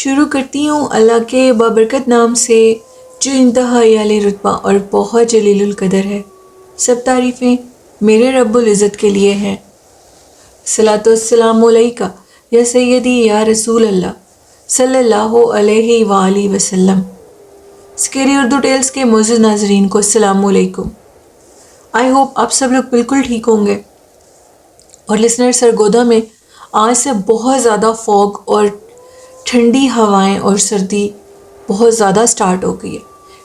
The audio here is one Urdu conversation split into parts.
شروع کرتی ہوں اللہ کے بابرکت نام سے جو انتہائی اعلی رتبہ اور بہت جلیل القدر ہے۔ سب تعریفیں میرے رب العزت کے لیے ہیں۔ صلاۃ والسلام علیکہ یا سیدی یا رسول اللہ صلی اللہ علیہ وآلہ وسلم۔ اسکیری اردو ٹیلز کے معزز ناظرین کو السلام علیکم۔ آئی ہوپ آپ سب لوگ بالکل ٹھیک ہوں گے۔ اور لسنر سرگودا میں آج سے بہت زیادہ فوگ اور ٹھنڈی ہوائیں اور سردی بہت زیادہ سٹارٹ ہو گئی ہے۔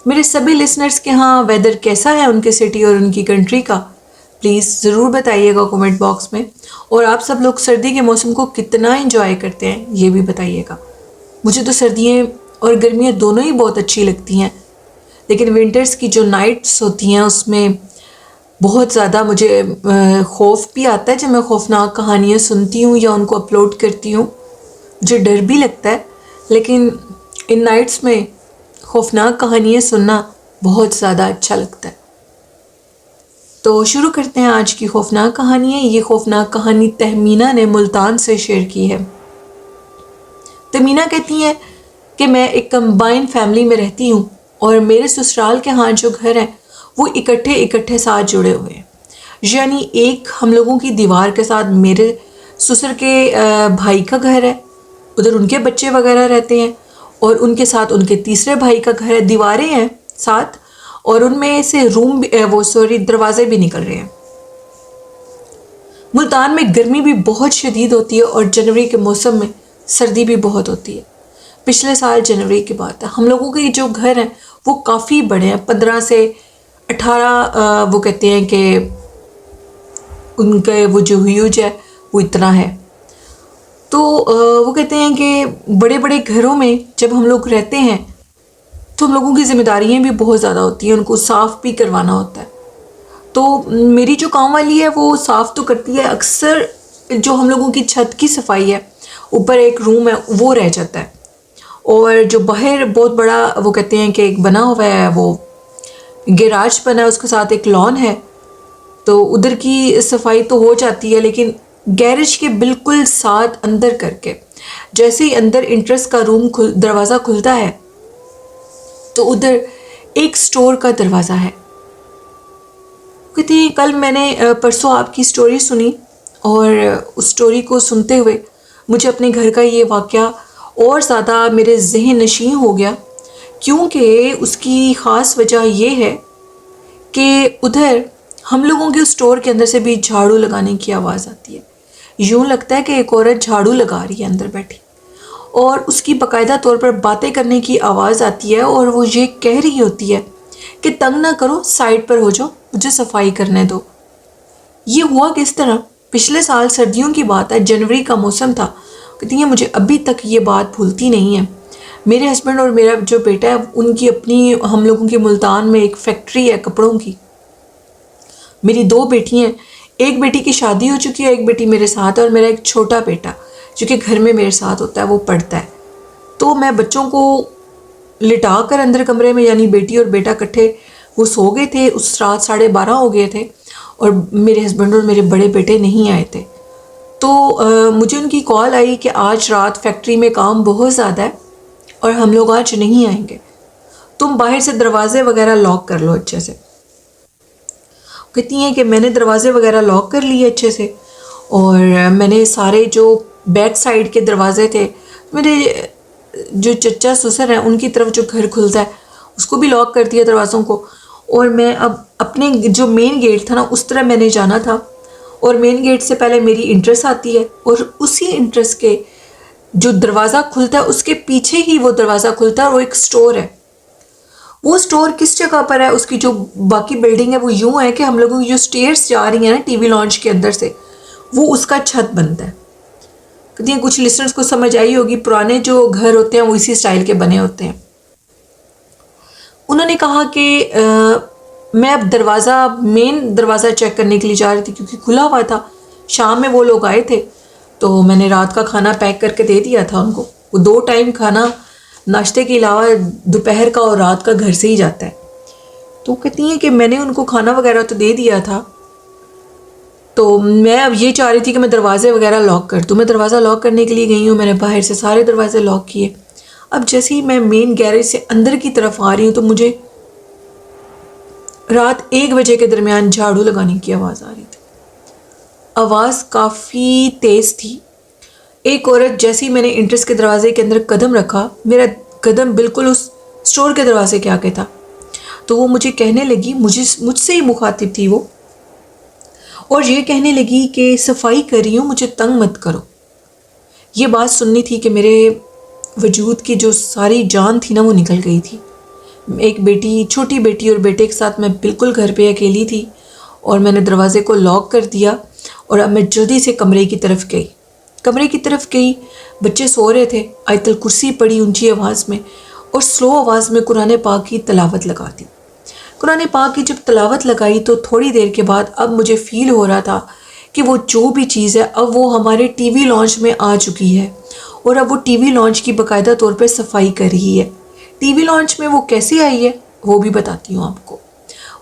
میرے سبھی لسنرز کے ہاں ویدر کیسا ہے ان کے سٹی اور ان کی کنٹری کا، پلیز ضرور بتائیے گا کومنٹ باکس میں۔ اور آپ سب لوگ سردی کے موسم کو کتنا انجوائے کرتے ہیں یہ بھی بتائیے گا۔ مجھے تو سردیاں اور گرمیاں دونوں ہی بہت اچھی لگتی ہیں، لیکن ونٹرز کی جو نائٹس ہوتی ہیں اس میں بہت زیادہ مجھے خوف بھی آتا ہے جب میں خوفناک کہانیاں سنتی ہوں یا ان کو اپلوڈ کرتی ہوں۔ مجھے ڈر بھی لگتا ہے، لیکن ان نائٹس میں خوفناک کہانیاں سننا بہت زیادہ اچھا لگتا ہے۔ تو شروع کرتے ہیں آج کی خوفناک کہانی ہے۔ یہ خوفناک کہانی تہمینہ نے ملتان سے شیئر کی ہے۔ تہمینہ کہتی ہیں کہ میں ایک کمبائن فیملی میں رہتی ہوں اور میرے سسرال کے ہاں جو گھر ہیں وہ اکٹھے ساتھ جڑے ہوئے ہیں، یعنی ایک ہم لوگوں کی دیوار کے ساتھ میرے سسر کے بھائی کا گھر ہے، ادھر ان کے بچے وغیرہ رہتے ہیں، اور ان کے ساتھ ان کے تیسرے بھائی کا گھر ہے، دیواریں ہیں ساتھ، اور ان میں سے دروازے بھی نکل رہے ہیں۔ ملتان میں گرمی بھی بہت شدید ہوتی ہے اور جنوری کے موسم میں سردی بھی بہت ہوتی ہے۔ پچھلے سال جنوری کی بات ہے، ہم لوگوں کے جو گھر ہیں وہ کافی بڑے ہیں، 15 سے 18 وہ کہتے ہیں کہ ان کا وہ جو ہیوج ہے وہ اتنا ہے۔ تو وہ کہتے ہیں کہ بڑے بڑے گھروں میں جب ہم لوگ رہتے ہیں تو ہم لوگوں کی ذمہ داریاں بھی بہت زیادہ ہوتی ہیں، ان کو صاف بھی کروانا ہوتا ہے۔ تو میری جو کام والی ہے وہ صاف تو کرتی ہے، اکثر جو ہم لوگوں کی چھت کی صفائی ہے، اوپر ایک روم ہے وہ رہ جاتا ہے، اور جو باہر بہت بڑا وہ کہتے ہیں کہ ایک بنا ہوا ہے، وہ گیراج بنا ہے، اس کے ساتھ ایک لان ہے، تو ادھر کی صفائی تو ہو جاتی ہے، لیکن گیرج کے بالکل ساتھ اندر کر کے جیسے ہی اندر انٹرس کا روم دروازہ کھلتا ہے تو ادھر ایک سٹور کا دروازہ ہے۔ کہتے ہیں کل میں نے پرسوں آپ کی سٹوری سنی، اور اس سٹوری کو سنتے ہوئے مجھے اپنے گھر کا یہ واقعہ اور زیادہ میرے ذہن نشین ہو گیا، کیونکہ اس کی خاص وجہ یہ ہے کہ ادھر ہم لوگوں کے سٹور کے اندر سے بھی جھاڑو لگانے کی آواز آتی ہے۔ یوں لگتا ہے کہ ایک عورت جھاڑو لگا رہی ہے اندر بیٹھی، اور اس کی باقاعدہ طور پر باتیں کرنے کی آواز آتی ہے، اور وہ یہ کہہ رہی ہوتی ہے کہ تنگ نہ کرو، سائڈ پر ہو جاؤ، مجھے صفائی کرنے دو۔ یہ ہوا کس طرح؟ پچھلے سال سردیوں کی بات ہے، جنوری کا موسم تھا۔ کہتی ہیں مجھے ابھی تک یہ بات بھولتی نہیں ہے۔ میرے ہسبینڈ اور میرا جو بیٹا ہے ان کی اپنی، ہم لوگوں کی ملتان میں ایک فیکٹری ہے کپڑوں کی۔ میری 2 بیٹی ہیں، ایک بیٹی کی شادی ہو چکی ہے، ایک بیٹی میرے ساتھ ہے، اور میرا ایک چھوٹا بیٹا جو کہ گھر میں میرے ساتھ ہوتا ہے، وہ پڑھتا ہے۔ تو میں بچوں کو لٹا کر اندر کمرے میں، یعنی بیٹی اور بیٹا کٹھے وہ سو گئے تھے، اس رات 12:30 ہو گئے تھے، اور میرے ہسبینڈ اور میرے بڑے بیٹے نہیں آئے تھے۔ تو مجھے ان کی کال آئی کہ آج رات فیکٹری میں کام بہت زیادہ ہے اور ہم لوگ آج نہیں آئیں گے، تم باہر سے دروازے وغیرہ لاک کر لو اچھے سے۔ کہتی ہیں کہ میں نے دروازے وغیرہ لاک کر لیے اچھے سے، اور میں نے سارے جو بیک سائڈ کے دروازے تھے، میرے جو چچا سسر ہیں ان کی طرف جو گھر کھلتا ہے اس کو بھی لاک کر دیا دروازوں کو، اور میں اب اپنے جو مین گیٹ تھا نا اس طرح میں نے جانا تھا، اور مین گیٹ سے پہلے میری انٹرس آتی ہے، اور اسی انٹرس کے جو دروازہ کھلتا ہے اس کے پیچھے ہی وہ دروازہ کھلتا ہے، اور وہ ایک سٹور ہے۔ وہ سٹور کس جگہ پر ہے؟ اس کی جو باقی بلڈنگ ہے وہ یوں ہے کہ ہم لوگوں کی جو سٹیئرز جا رہی ہیں نا ٹی وی لانچ کے اندر سے، وہ اس کا چھت بنتا ہے۔ کہتی ہیں کچھ لسنرز کو سمجھ آئی ہوگی، پرانے جو گھر ہوتے ہیں وہ اسی سٹائل کے بنے ہوتے ہیں۔ انہوں نے کہا کہ میں اب مین دروازہ چیک کرنے کے لیے جا رہی تھی کیونکہ کھلا ہوا تھا، شام میں وہ لوگ آئے تھے، تو میں نے رات کا کھانا پیک کر کے دے دیا تھا ان کو۔ وہ 2 ٹائم کھانا ناشتے کے علاوہ دوپہر کا اور رات کا گھر سے ہی جاتا ہے۔ تو کہتی ہیں کہ میں نے ان کو کھانا وغیرہ تو دے دیا تھا، تو میں اب یہ چاہ رہی تھی کہ میں دروازے وغیرہ لاک کر دوں۔ میں دروازہ لاک کرنے کے لیے گئی ہوں، میں نے باہر سے سارے دروازے لاک کیے، اب جیسے ہی میں مین گیرج سے اندر کی طرف آ رہی ہوں تو مجھے رات 1 بجے کے درمیان جھاڑو لگانے کی آواز آ رہی تھی. آواز کافی تیز تھی. ایک عورت جیسے ہی میں نے انٹرس کے دروازے کے اندر قدم رکھا، میرا قدم بالکل اس اسٹور کے دروازے کے آگے تھا، تو وہ مجھے کہنے لگی، مجھ سے ہی مخاطب تھی وہ، اور یہ کہنے لگی کہ صفائی کر رہی ہوں، مجھے تنگ مت کرو. یہ بات سننی تھی کہ میرے وجود کی جو ساری جان تھی نا وہ نکل گئی تھی. ایک بیٹی، چھوٹی بیٹی اور بیٹے کے ساتھ میں بالکل گھر پہ اکیلی تھی، اور میں نے دروازے کو لاک کر دیا اور اب میں جلدی سے کمرے کی طرف گئی. بچے سو رہے تھے. آیت الکرسی پڑھی اونچی آواز میں اور سلو آواز میں قرآن پاک کی تلاوت لگا دی. قرآن پاک کی جب تلاوت لگائی تو تھوڑی دیر کے بعد اب مجھے فیل ہو رہا تھا کہ وہ جو بھی چیز ہے اب وہ ہمارے ٹی وی لانچ میں آ چکی ہے، اور اب وہ ٹی وی لانچ کی باقاعدہ طور پہ صفائی کر رہی ہے. ٹی وی لانچ میں وہ کیسے آئی ہے وہ بھی بتاتی ہوں آپ کو.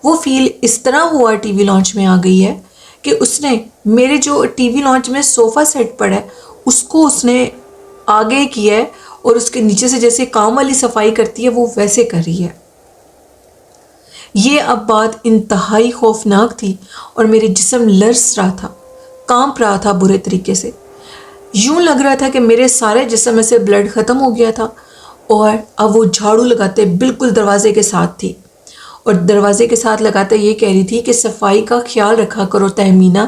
وہ فیل اس طرح ہوا ٹی وی لانچ میں آ گئی ہے کہ اس نے میرے جو ٹی وی لانچ میں صوفہ سیٹ پڑا ہے اس کو اس نے آگے کیا ہے، اور اس کے نیچے سے جیسے کام والی صفائی کرتی ہے وہ ویسے کر رہی ہے. یہ اب بات انتہائی خوفناک تھی اور میرے جسم لرز رہا تھا، کانپ رہا تھا برے طریقے سے. یوں لگ رہا تھا کہ میرے سارے جسم میں سے بلڈ ختم ہو گیا تھا. اور اب وہ جھاڑو لگاتے بالکل دروازے کے ساتھ تھی، اور دروازے کے ساتھ لگاتے یہ کہہ رہی تھی کہ صفائی کا خیال رکھا کرو تہمینہ،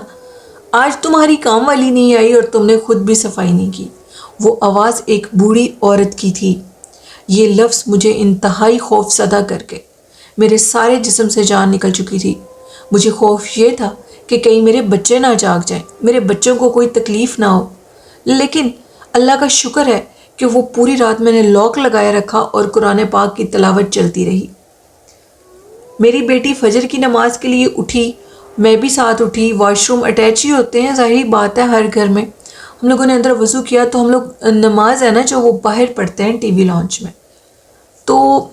آج تمہاری کام والی نہیں آئی اور تم نے خود بھی صفائی نہیں کی. وہ آواز ایک بوڑھی عورت کی تھی. یہ لفظ مجھے انتہائی خوف زدہ کر کے میرے سارے جسم سے جان نکل چکی تھی. مجھے خوف یہ تھا کہ کہیں میرے بچے نہ جاگ جائیں، میرے بچوں کو کوئی تکلیف نہ ہو. لیکن اللہ کا شکر ہے کہ وہ پوری رات میں نے لاک لگایا رکھا اور قرآن پاک کی تلاوت چلتی رہی. میری بیٹی فجر کی نماز کے لیے اٹھی، میں بھی ساتھ اٹھی. واش روم اٹیچ ہی ہوتے ہیں، ظاہری بات ہے ہر گھر میں. ہم لوگوں نے اندر وضو کیا تو ہم لوگ نماز ہے نا جو وہ باہر پڑھتے ہیں ٹی وی لانچ میں. تو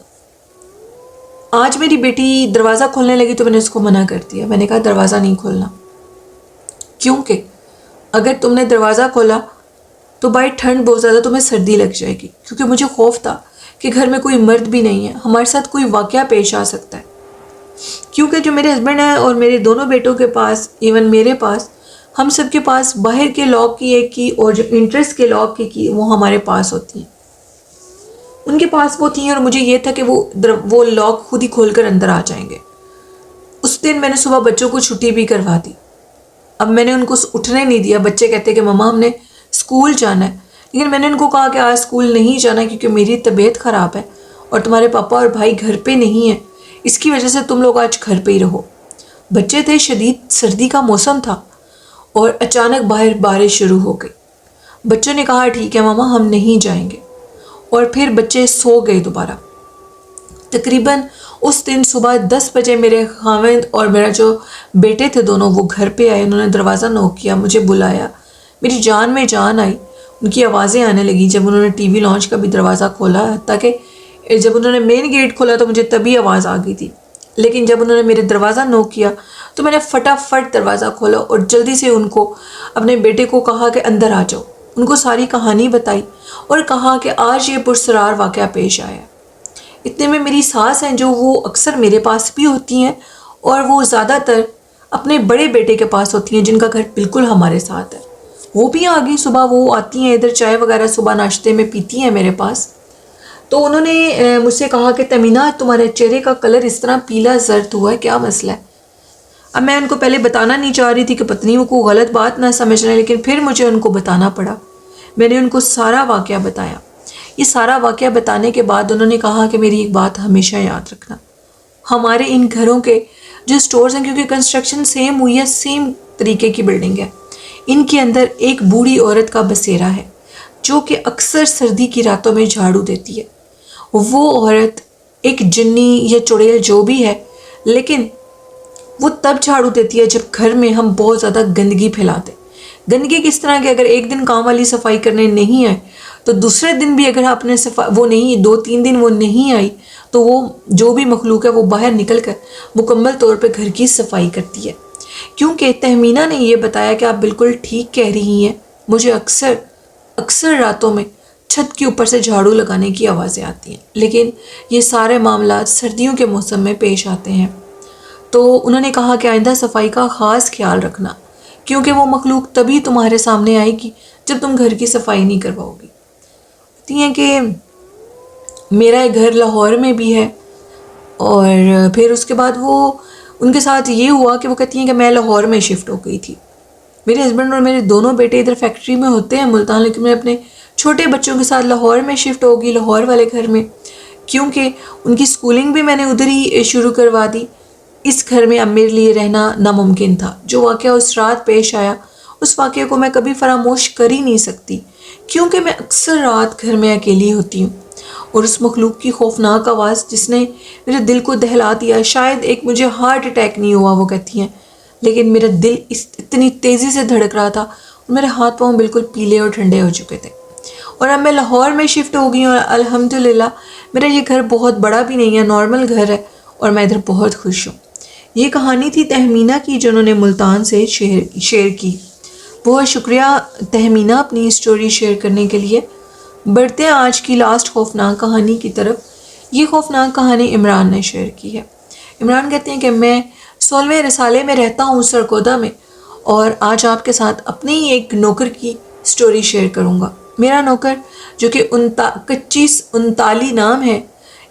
آج میری بیٹی دروازہ کھولنے لگی تو میں نے اس کو منع کر دیا. میں نے کہا دروازہ نہیں کھولنا، کیونکہ اگر تم نے دروازہ کھولا تو بائی ٹھنڈ بہت زیادہ تمہیں سردی لگ جائے گی. کیونکہ مجھے خوف تھا کہ گھر میں کوئی مرد بھی نہیں ہے، ہمارے ساتھ کوئی واقعہ پیش آ سکتا ہے. کیونکہ جو میرے ہسبینڈ ہیں اور میرے دونوں بیٹوں کے پاس، ایون میرے پاس، ہم سب کے پاس باہر کے لاک کی ایک کی اور جو انٹرس کے لاک کی وہ ہمارے پاس ہوتی ہیں. ان کے پاس وہ تھیں اور مجھے یہ تھا کہ وہ لاک خود ہی کھول کر اندر آ جائیں گے. اس دن میں نے صبح بچوں کو چھٹی بھی کروا دی. اب میں نے ان کو اٹھنے نہیں دیا. بچے کہتے کہ مما ہم نے اسکول جانا ہے، لیکن میں نے ان کو کہا کہ آج اسکول نہیں جانا کیونکہ میری طبیعت خراب ہے اور تمہارے پاپا اور بھائی گھر پہ نہیں ہیں، اس کی وجہ سے تم لوگ آج گھر پہ ہی رہو. بچے تھے، شدید سردی کا موسم تھا اور اچانک باہر بارش شروع ہو گئی. بچوں نے کہا ٹھیک ہے ماما ہم نہیں جائیں گے، اور پھر بچے سو گئے دوبارہ. تقریباً اس دن صبح 10 بجے میرے خاوند اور میرا جو بیٹے تھے دونوں وہ گھر پہ آئے. انہوں نے دروازہ نوک کیا، مجھے بلایا. میری جان میں جان آئی. ان کی آوازیں آنے لگیں جب انہوں نے ٹی وی لانچ کا بھی دروازہ کھولا، حتیٰ کہ جب انہوں نے مین گیٹ کھولا تو مجھے تبھی آواز آ گئی تھی. لیکن جب انہوں نے میرے دروازہ نوک کیا تو میں نے فٹافٹ دروازہ کھولا اور جلدی سے ان کو، اپنے بیٹے کو کہا کہ اندر آ جاؤ. ان کو ساری کہانی بتائی اور کہا کہ آج یہ پرسرار واقعہ پیش آیا. اتنے میں میری ساس ہیں جو وہ اکثر میرے پاس بھی ہوتی ہیں اور وہ زیادہ تر اپنے بڑے بیٹے کے پاس ہوتی ہیں جن کا گھر بالکل ہمارے ساتھ ہے. وہ بھی آ گئی صبح، وہ آتی ہیں ادھر چائے وغیرہ صبح ناشتے میں پیتی ہیں میرے پاس. تو انہوں نے مجھ سے کہا کہ تمینہ تمہارے چہرے کا کلر اس طرح پیلا زرد ہوا ہے، کیا مسئلہ ہے؟ اب میں ان کو پہلے بتانا نہیں چاہ رہی تھی کہ پتہ نہیں وہ کوئی غلط بات نہ سمجھ رہے، لیکن پھر مجھے ان کو بتانا پڑا. میں نے ان کو سارا واقعہ بتایا. یہ سارا واقعہ بتانے کے بعد انہوں نے کہا کہ میری ایک بات ہمیشہ یاد رکھنا، ہمارے ان گھروں کے جو سٹورز ہیں، کیونکہ کنسٹرکشن سیم ہوئی ہے، سیم طریقے کی بلڈنگ ہے، ان کے اندر ایک بوڑھی عورت کا بسیرا ہے جو کہ اکثر سردی کی راتوں میں جھاڑو دیتی ہے. وہ عورت ایک جنی یا چڑیل جو بھی ہے، لیکن وہ تب جھاڑو دیتی ہے جب گھر میں ہم بہت زیادہ گندگی پھیلاتے. گندگی کس طرح کہ اگر ایک دن کام والی صفائی کرنے نہیں آئے تو دوسرے دن بھی اگر آپ نے وہ نہیں 2-3 دن وہ نہیں آئی تو وہ جو بھی مخلوق ہے وہ باہر نکل کر مکمل طور پہ گھر کی صفائی کرتی ہے. کیونکہ تہمینہ نے یہ بتایا کہ آپ بالکل ٹھیک کہہ رہی ہیں، مجھے اکثر راتوں میں چھت کے اوپر سے جھاڑو لگانے کی آوازیں آتی ہیں، لیکن یہ سارے معاملات سردیوں کے موسم میں پیش آتے ہیں۔ تو انہوں نے کہا کہ آئندہ صفائی کا خاص خیال رکھنا، کیونکہ وہ مخلوق تبھی تمہارے سامنے آئے گی جب تم گھر کی صفائی نہیں کرواؤ گی۔ کہتی ہیں کہ میرا ایک گھر لاہور میں بھی ہے، اور پھر اس کے بعد وہ ان کے ساتھ یہ ہوا کہ وہ کہتی ہیں کہ میں لاہور میں شفٹ ہو گئی تھی۔ میرے ہسبینڈ اور میرے دونوں بیٹے ادھر فیکٹری میں ہوتے ہیں ملتان، لیکن میں اپنے چھوٹے بچوں کے ساتھ لاہور میں شفٹ ہوگی، لاہور والے گھر میں، کیونکہ ان کی سکولنگ بھی میں نے ادھر ہی شروع کروا دی۔ اس گھر میں اب میرے لیے رہنا ناممکن تھا۔ جو واقعہ اس رات پیش آیا، اس واقعے کو میں کبھی فراموش کر ہی نہیں سکتی، کیونکہ میں اکثر رات گھر میں اکیلی ہوتی ہوں، اور اس مخلوق کی خوفناک آواز جس نے میرے دل کو دہلا دیا، شاید ایک مجھے ہارٹ اٹیک نہیں ہوا، وہ کہتی ہیں، لیکن میرا دل اتنی تیزی سے دھڑک رہا تھا اور میرے ہاتھ پاؤں بالکل پیلے اور ٹھنڈے ہو چکے تھے۔ اور اب میں لاہور میں شفٹ ہو گئی ہوں، اور الحمدللہ میرا یہ گھر بہت بڑا بھی نہیں ہے، نارمل گھر ہے، اور میں ادھر بہت خوش ہوں۔ یہ کہانی تھی تہمینہ کی، جو انہوں نے ملتان سے شیئر کی۔ بہت شکریہ تہمینہ اپنی اسٹوری شیئر کرنے کے لیے۔ بڑھتے ہیں آج کی لاسٹ خوفناک کہانی کی طرف۔ یہ خوفناک کہانی عمران نے شیئر کی ہے۔ عمران کہتے ہیں کہ میں 16ویں رسالے میں رہتا ہوں سرگودا میں، اور آج آپ کے ساتھ اپنے ہی ایک نوکر کی سٹوری شیئر کروں گا۔ میرا نوکر جو کہ کچی انتالی نام ہے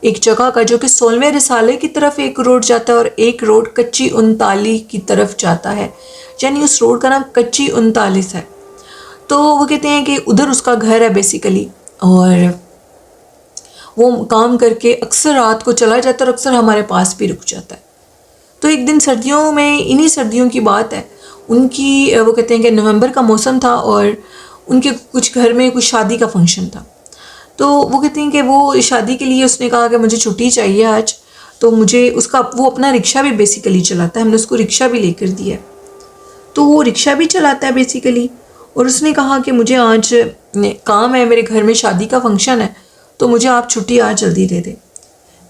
ایک جگہ کا، جو کہ 16ویں رسالے کی طرف ایک روڈ جاتا ہے اور ایک روڈ کچی انتالی کی طرف جاتا ہے، یعنی اس روڈ کا نام کچی انتالیس ہے۔ تو وہ کہتے ہیں کہ ادھر اس کا گھر ہے بیسیکلی، اور وہ کام کر کے اکثر رات کو چلا جاتا ہے اور اکثر ہمارے پاس بھی رک جاتا ہے۔ تو ایک دن سردیوں میں، انہی سردیوں کی بات ہے، ان کی وہ کہتے ہیں کہ نومبر کا موسم تھا، اور ان کے کچھ گھر میں کچھ شادی کا فنکشن تھا۔ تو وہ کہتے ہیں کہ وہ شادی کے لیے اس نے کہا کہ مجھے چھٹی چاہیے آج، تو مجھے وہ اپنا رکشہ بھی بیسیکلی چلاتا ہے، ہم نے اس کو رکشہ بھی لے کر دیا ہے، تو وہ رکشہ بھی چلاتا ہے بیسیکلی، اور اس نے کہا کہ مجھے آج کام ہے، میرے گھر میں شادی کا فنکشن ہے، تو مجھے آپ چھٹی آج جلدی دے دیں۔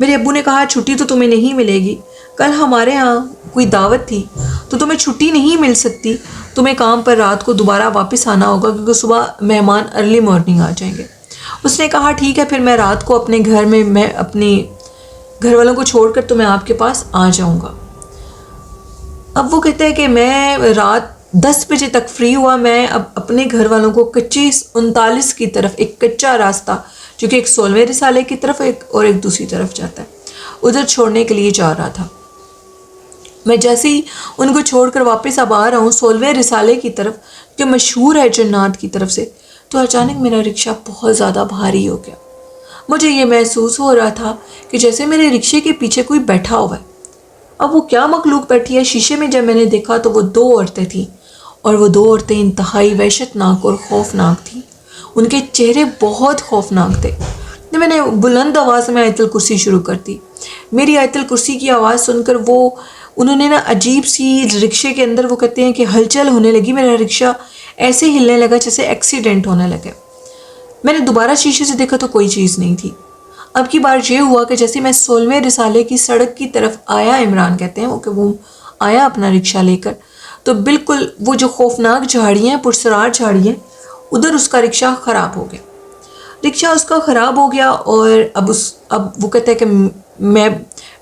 میرے ابو نے کہا چھٹی تو تمہیں نہیں ملے گی، کل ہمارے ہاں کوئی دعوت تھی، تو تمہیں چھٹی نہیں مل سکتی، تمہیں کام پر رات کو دوبارہ واپس آنا ہوگا، کیونکہ صبح مہمان ارلی مارننگ آ جائیں گے۔ اس نے کہا ٹھیک ہے، پھر میں رات کو اپنے گھر میں اپنے گھر والوں کو چھوڑ کر تو میں آپ کے پاس آ جاؤں گا۔ اب وہ کہتے ہیں کہ میں رات 10 بجے تک فری ہوا، میں اب اپنے گھر والوں کو کچی انتالیس کی طرف، ایک کچا راستہ جو کہ ایک 16ویں رسالے کی طرف اور ایک دوسری طرف جاتا ہے، ادھر چھوڑنے کے لیے جا رہا تھا۔ میں جیسے ہی ان کو چھوڑ کر واپس اب آ رہا ہوں 16ویں رسالے کی طرف، جو مشہور ہے جنات کی طرف سے، تو اچانک میرا رکشہ بہت زیادہ بھاری ہو گیا۔ مجھے یہ محسوس ہو رہا تھا کہ جیسے میرے رکشے کے پیچھے کوئی بیٹھا ہوا ہے۔ اب وہ کیا مخلوق بیٹھی ہے، شیشے میں جب میں نے دیکھا تو وہ 2 عورتیں تھیں، اور وہ 2 عورتیں انتہائی وحشتناک اور خوفناک تھیں۔ ان کے چہرے بہت خوفناک تھے۔ میں نے بلند آواز میں آیت الکرسی شروع کر دی۔ میری آیت الکرسی کی آواز سن کر انہوں نے عجیب سی رکشے کے اندر، وہ کہتے ہیں کہ ہلچل ہونے لگی، میرا رکشہ ایسے ہلنے لگا جیسے ایکسیڈنٹ ہونے لگے۔ میں نے دوبارہ شیشے سے دیکھا تو کوئی چیز نہیں تھی۔ اب کی بار یہ ہوا کہ جیسے میں 16ویں رسالے کی سڑک کی طرف آیا، عمران کہتے ہیں وہ آیا اپنا رکشہ لے کر، تو بالکل وہ جو خوفناک جھاڑیاں، پرسرار جھاڑیاں، ادھر اس کا رکشہ خراب ہو گیا۔ رکشہ اس کا خراب ہو گیا، اور اب وہ کہتے ہیں کہ میں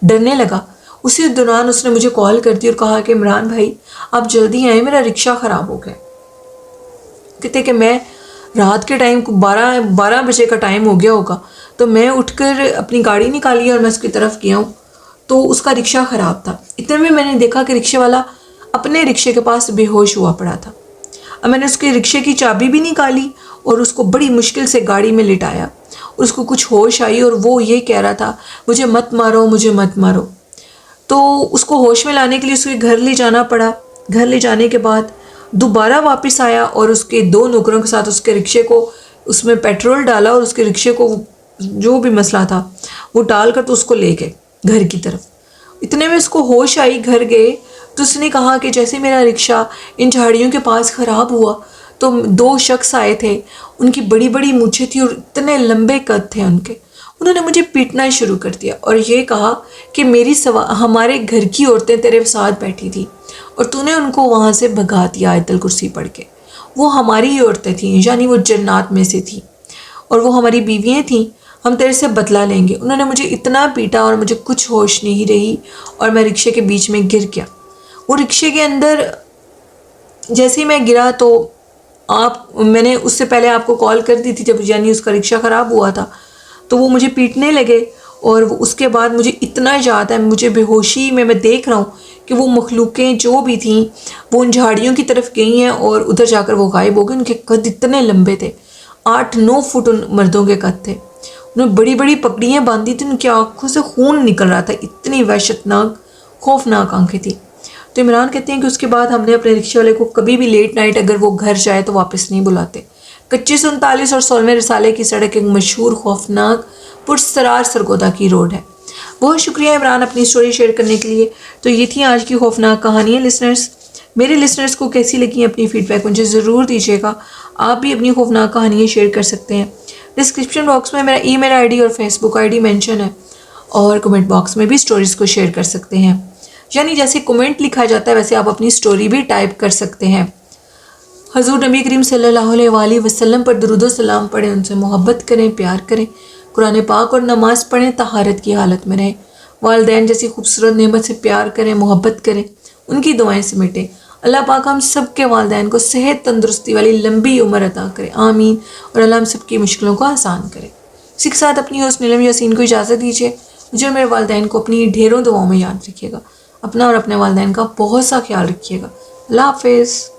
ڈرنے لگا۔ اسی دوران اس نے مجھے کال کر دی اور کہا کہ عمران بھائی آپ جلدی آئیں، میرا رکشہ خراب ہو گیا۔ کہتے کہ میں رات کے ٹائم 12 بجے کا ٹائم ہو گیا ہوگا، تو میں اٹھ کر اپنی گاڑی نکالی اور میں اس کی طرف گیا ہوں، تو اس کا رکشہ خراب تھا۔ اتنے میں نے دیکھا کہ رکشے والا اپنے رکشے کے پاس بے ہوش ہوا پڑا تھا۔ اب میں نے اس کے رکشے کی چابی بھی نکالی اور اس کو بڑی مشکل سے گاڑی میں لٹایا۔ اس کو کچھ ہوش آئی اور وہ یہ کہہ رہا تھا مجھے مت مارو، مجھے مت مارو۔ تو اس کو ہوش میں لانے کے لیے اس کے گھر لے جانا پڑا۔ گھر لے جانے کے بعد دوبارہ واپس آیا اور اس کے 2 نوکروں کے ساتھ اس کے رکشے کو، اس میں پیٹرول ڈالا اور اس کے رکشے کو جو بھی مسئلہ تھا وہ ڈال کر تو اس کو لے گئے گھر کی طرف۔ اتنے میں اس کو ہوش آئی، گھر گئے تو اس نے کہا کہ جیسے میرا رکشہ ان جھاڑیوں کے پاس خراب ہوا تو 2 شخص آئے تھے، ان کی بڑی بڑی مونچھیں تھیں اور اتنے لمبے قد تھے ان کے۔ انہوں نے مجھے پیٹنا شروع کر دیا اور یہ کہا کہ ہمارے گھر کی عورتیں تیرے ساتھ بیٹھی تھی اور تو نے ان کو وہاں سے بھگا دیا آیت الکرسی پڑھ کے، وہ ہماری ہی عورتیں تھیں، یعنی وہ جنات میں سے تھیں۔ اور وہ ہماری بیویاں تھیں، ہم تیرے سے بدلہ لیں گے۔ انہوں نے مجھے اتنا پیٹا اور مجھے کچھ ہوش نہیں رہی اور میں رکشے کے بیچ میں گر گیا۔ وہ رکشے کے اندر جیسے ہی میں گرا تو میں نے اس سے پہلے آپ کو کال کر دی تھی جب یعنی اس کا رکشہ خراب ہوا تھا، تو وہ مجھے پیٹنے لگے اور اس کے بعد مجھے اتنا یاد ہے، مجھے بے ہوشی میں دیکھ رہا ہوں کہ وہ مخلوقیں جو بھی تھیں وہ ان جھاڑیوں کی طرف گئی ہیں اور ادھر جا کر وہ غائب ہو گئے۔ ان کے قد اتنے لمبے تھے، 8-9 فٹ ان مردوں کے قد تھے، انہوں نے بڑی بڑی پگڑیاں باندھی تھیں، ان کی آنکھوں سے خون نکل رہا تھا، اتنی وحشتناک خوفناک آنکھیں تھیں۔ تو عمران کہتے ہیں کہ اس کے بعد ہم نے اپنے رکشے والے کو کبھی بھی لیٹ نائٹ اگر وہ گھر جائے تو واپس نہیں بلاتے۔ 2539 اور 16ویں رسالے کی سڑک ایک مشہور خوفناک پرسرار سرگودا کی روڈ ہے۔ بہت شکریہ عمران اپنی سٹوری شیئر کرنے کے لیے۔ تو یہ تھی آج کی خوفناک کہانیاں لسنرز۔ میرے لسنرز کو کیسی لگیں اپنی فیڈ بیک مجھے ضرور دیجیے گا۔ آپ بھی اپنی خوفناک کہانیاں شیئر کر سکتے ہیں۔ ڈسکرپشن باکس میں میرا ای میل آئی ڈی اور Facebook I D mention ہے، اور کمنٹ باکس میں بھی سٹوریز کو شیئر کر سکتے ہیں، یعنی جیسے کمنٹ لکھا جاتا ہے ویسے آپ اپنی سٹوری بھی ٹائپ کر سکتے ہیں۔ حضور نبی کریم صلی اللہ علیہ وآلہ وسلم پر درود و سلام پڑھیں، ان سے محبت کریں، پیار کریں، قرآن پاک اور نماز پڑھیں، طہارت کی حالت میں رہیں، والدین جیسی خوبصورت نعمت سے پیار کریں، محبت کریں، ان کی دعائیں سمیٹیں۔ اللہ پاک ہم سب کے والدین کو صحت تندرستی والی لمبی عمر عطا کرے، آمین، اور اللہ ہم سب کی مشکلوں کو آسان کرے۔ اسی کے ساتھ اپنی ہوسٹ نیلم یاسین کو اجازت دیجیے۔ مجھے اور میرے والدین کو اپنی ڈھیروں دعاؤں میں یاد رکھیے گا۔ اپنا اور اپنے والدین کا بہت سا خیال رکھیے گا۔ اللہ حافظ۔